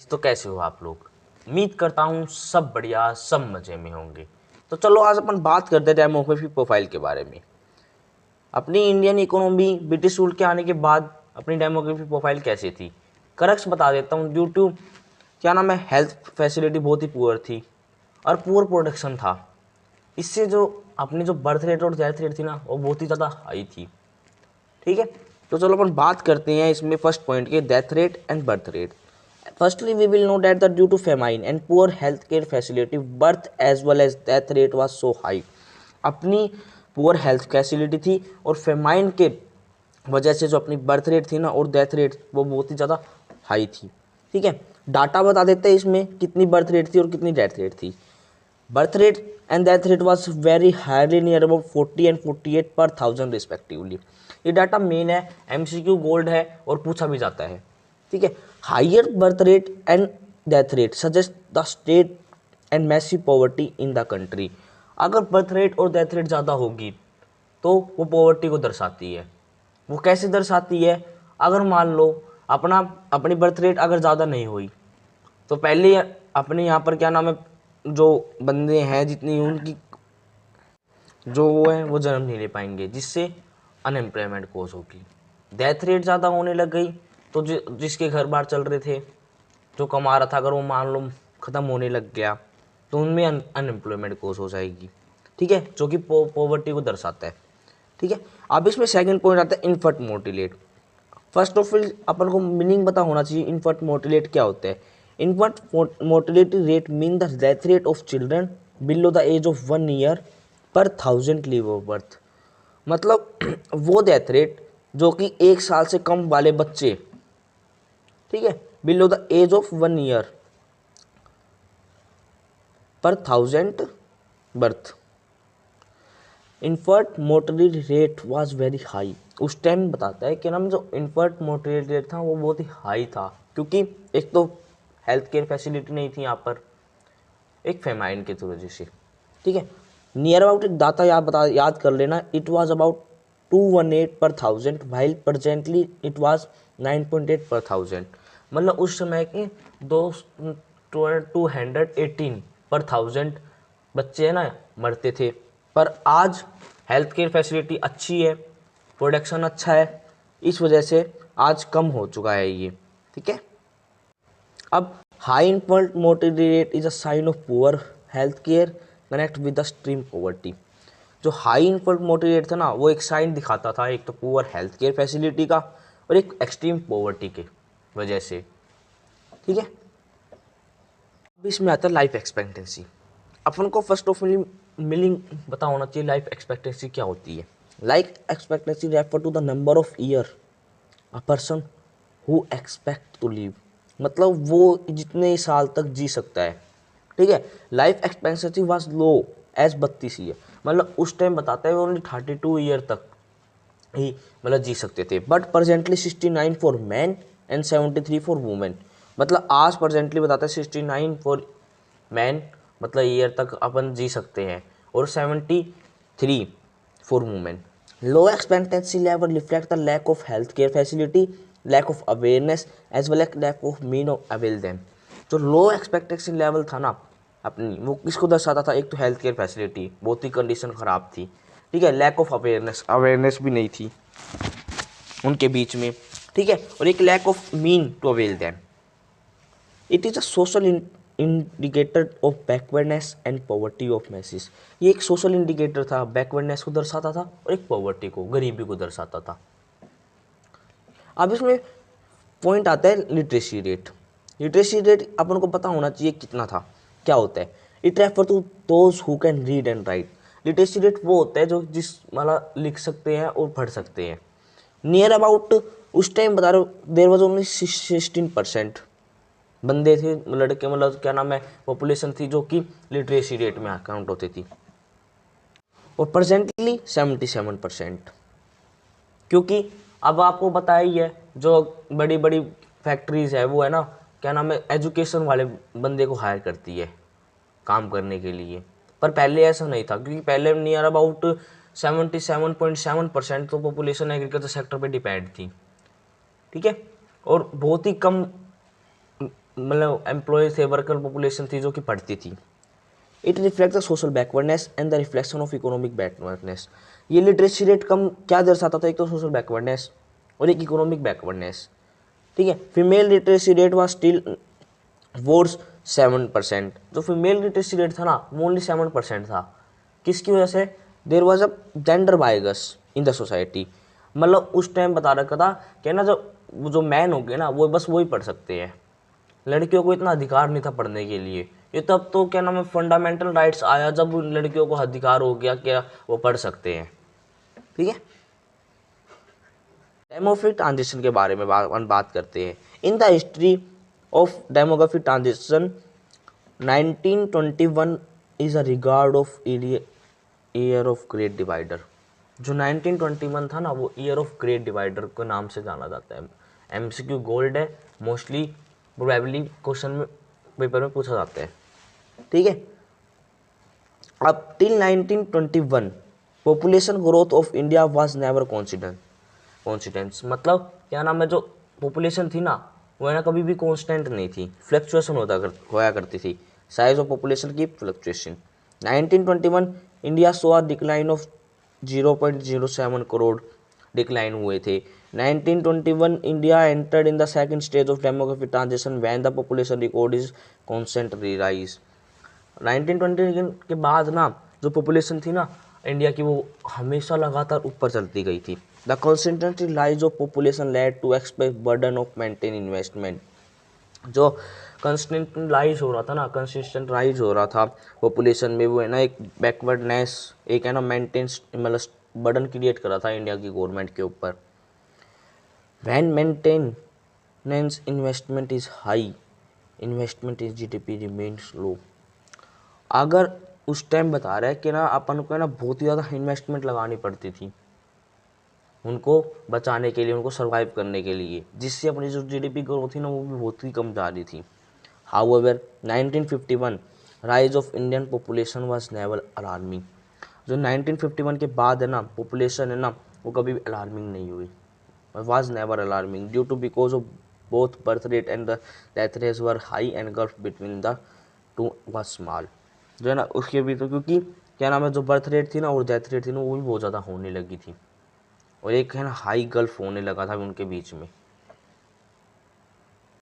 तो कैसे हो आप लोग। उम्मीद करता हूँ सब बढ़िया, सब मज़े में होंगे। तो चलो आज अपन बात करते हैं डेमोग्राफी प्रोफाइल के बारे में। अपनी इंडियन इकोनॉमी ब्रिटिश रूल के आने के बाद अपनी डेमोग्राफी प्रोफाइल कैसी थी, करक्स बता देता हूँ। ड्यू टू क्या नाम है, हेल्थ फैसिलिटी बहुत ही पुअर थी और पुअर प्रोडक्शन था। इससे जो अपनी जो बर्थ रेट और डेथ रेट थी ना, वो बहुत ही ज़्यादा हाई थी। ठीक है, तो चलो अपन बात करते हैं इसमें फर्स्ट पॉइंट के, death rate and birth rate. Firstly, we will note that due to famine and poor healthcare facility, birth as well as death rate was so high. अपनी पुअर हेल्थ फैसिलिटी थी और famine के वजह से जो अपनी birth rate थी ना और डेथ रेट वो बहुत ही ज़्यादा हाई थी। ठीक है, डाटा बता देते हैं इसमें कितनी बर्थ रेट थी और कितनी डेथ रेट थी। Birth rate and death rate was very highly near about 40 and 48 पर 1000 रिस्पेक्टिवली। ये डाटा मेन है, MCQ गोल्ड है और पूछा भी जाता है। ठीक है, higher birth rate and death rate suggest the state and massive poverty in the country. अगर बर्थ रेट और डेथ रेट ज़्यादा होगी तो वो पॉवर्टी को दर्शाती है। वो कैसे दर्शाती है, अगर मान लो अपनी बर्थ रेट अगर ज़्यादा नहीं हुई तो पहले अपने यहाँ पर क्या नाम है, जो बंदे हैं जितनी उनकी जो वो है वो जन्म नहीं ले पाएंगे, जिससे अनएम्प्लॉयमेंट कोज होगी। डेथ रेट ज़्यादा होने लग गई तो जिसके घर बार चल रहे थे, जो कमा रहा था, अगर वो मान लो ख़त्म होने लग गया तो उनमें अनएम्प्लॉयमेंट कोज हो जाएगी। ठीक है, जो कि पॉवर्टी को दर्शाता है। ठीक है, अब इसमें सेकंड पॉइंट आता है इन्फर्ट मोर्टिलेट। फर्स्ट ऑफ ऑल अपन को मीनिंग पता होना चाहिए इन्फर्ट मोर्टिलेट क्या होता है। Infant mortality rate mean the death rate of children below the age of 1 year per 1000 leave of birth. मतलब वो डेथ रेट जो कि 1 साल से कम वाले बच्चे, ठीक है, below the age of 1 year per 1000 birth. Infant mortality rate was very high. उस टाइम बताता है कि नाम जो इन्फर्ट मोर्टिलिटी रेट था वो बहुत ही हाई था, क्योंकि एक तो हेल्थ केयर फैसिलिटी नहीं थी यहाँ पर, एक फेमाइन की वजह से। ठीक है, नियर अबाउट एक डाटा याद कर लेना, इट वाज अबाउट 218 पर 1000 वाइल प्रजेंटली इट वाज 9.8 पर 1000। मतलब उस समय के 218 पर 1000 बच्चे है ना मरते थे। पर आज हेल्थ केयर फैसिलिटी अच्छी है, प्रोडक्शन अच्छा है, इस वजह से आज कम हो चुका है ये। ठीक है, अब high infant mortality rate is a sign of poor health care connect with the extreme poverty. जो हाई इन्फर्ट मोर्टिलिटी रेट था ना, वो एक साइन दिखाता था, एक तो पुअर हेल्थ केयर फैसिलिटी का और एक एक्सट्रीम पॉवर्टी के वजह से। ठीक है, अब इसमें आता है लाइफ एक्सपेक्टेंसी। अपन को फर्स्ट ऑफ ऑल मीनिंग पता होना चाहिए लाइफ एक्सपेक्टेंसी क्या होती है। Life expectancy refer to the number of year a person who expect to live. मतलब वो जितने साल तक जी सकता है। ठीक है, life expectancy was low as 32 year. मतलब उस टाइम बताता है ओनली 32 ईयर तक ही मतलब जी सकते थे। But presently 69 for man and 73 for women. मतलब आज प्रेजेंटली बताता है 69 फॉर मैन, मतलब ईयर तक अपन जी सकते हैं, और 73 for women. Low expectancy level reflect the lack of health care facility, lack of awareness as well as lack of mean of avail them. जो लो एक्सपेक्टेंसी लेवल था ना अपनी, वो किसको दर्शाता था, एक तो हेल्थ केयर फैसिलिटी बहुत ही कंडीशन ख़राब थी। ठीक है, लैक ऑफ अवेयरनेस भी नहीं थी उनके बीच में। ठीक है, और एक lack of mean to avail them. It is a social indicator of backwardness and poverty of masses. ये एक सोशल इंडिकेटर था, बैकवर्डनेस को दर्शाता था और एक पॉवर्टी को, गरीबी को दर्शाता था। अब इसमें पॉइंट आता है लिटरेसी रेट। लिटरेसी रेट अपन को पता होना चाहिए कितना था, क्या होता है। It refer to those who can read and write. Literacy rate वो होता है जो जिस मतलब लिख सकते हैं और पढ़ सकते हैं। नियर अबाउट उस टाइम बता रहे हो देर वॉज ओनली 16% बंदे थे, लड़के, मतलब क्या नाम है, पॉपुलेशन थी जो कि लिटरेसी रेट में काउंट होती थी, और प्रेजेंटली 77%। क्योंकि अब आपको पता ही है जो बड़ी बड़ी फैक्ट्रीज है वो है ना, क्या नाम है, एजुकेशन वाले बंदे को हायर करती है काम करने के लिए। पर पहले ऐसा नहीं था, क्योंकि पहले नियर अबाउट 77.7% तो पॉपुलेशन एग्रीकल्चर सेक्टर पे डिपेंड थी। ठीक है, और बहुत ही कम मतलब एम्प्लॉय थे, वर्कर पॉपुलेशन थी जो कि पढ़ती थी। It reflect the social backwardness and the reflection of economic backwardness. ये लिटरेसी रेट कम क्या दर्शाता था, एक तो सोशल बैकवर्डनेस और एक इकोनॉमिक बैकवर्डनेस। ठीक है, female literacy rate was still verse 7%। जो फीमेल लिटरेसी रेट था ना वो ओनली 7% था। किसकी वजह से? There was a gender bias in the society. मतलब उस टाइम बता रखा था कि ना जो मैन हो गए ना वो बस वही पढ़ सकते हैं, लड़कियों को इतना अधिकार नहीं था पढ़ने के लिए। ये तब तो क्या नाम है फंडामेंटल राइट्स आया जब उन लड़कियों को अधिकार हो गया क्या वो पढ़ सकते हैं। ठीक है, डेमोग्राफिक ट्रांजिशन के बारे में बात करते हैं। In the history of demographic transition 1921 is a regard of year of great divider. जो 1921 था ना वो ईयर ऑफ ग्रेट डिवाइडर के नाम से जाना जाता है। एमसीक्यू गोल्ड है, मोस्टली प्रोबेबली क्वेश्चन में पेपर में पूछा जाता है। ठीक है, अब till 1921 population growth of India was never coincidence. मतलब क्या नाम है जो पॉपुलेशन थी ना वो है ना कभी भी कांस्टेंट नहीं थी, फ्लक्चुएशन होया करती थी। साइज ऑफ पॉपुलेशन की fluctuation. 1921 India so a decline of 0.07 crore decline हुए थे। 1921 India entered in the second stage of demographic transition when the population record is constantly rise. 1920 के बाद ना जो पॉपुलेशन थी ना इंडिया की वो हमेशा लगातार ऊपर चलती गई थी। The consistent rise of population led to expect burden of maintain investment. जो कंसिस्टेंट राइज हो रहा था ना, कंसिस्टेंट राइज हो रहा था पॉपुलेशन में, वो है ना एक बैकवर्डनेस, एक है ना मेंटेनेंस मतलब बर्डन क्रिएट कर रहा था इंडिया की गवर्नमेंट के ऊपर। When maintenance investment is high, investment in GDP remains low. अगर उस टाइम बता रहा है कि ना अपन को है ना बहुत ही ज़्यादा इन्वेस्टमेंट लगानी पड़ती थी उनको बचाने के लिए, उनको सर्वाइव करने के लिए, जिससे अपनी जो जीडीपी ग्रोथ थी ना वो भी बहुत ही कम जा रही थी। However 1951 rise of Indian population was never alarming. जो 1951 के बाद है ना पॉपुलेशन है ना वो कभी भी अलार्मिंग नहीं हुई, was never alarming due to because of both birth rate and the death rate were high and gulf between the two was small. जो है ना उसके भी तो क्योंकि क्या नाम है जो बर्थ रेट थी ना और डेथ रेट थी ना वो भी बहुत ज़्यादा होने लगी थी और एक है ना हाई गल्फ होने लगा था उनके बीच में।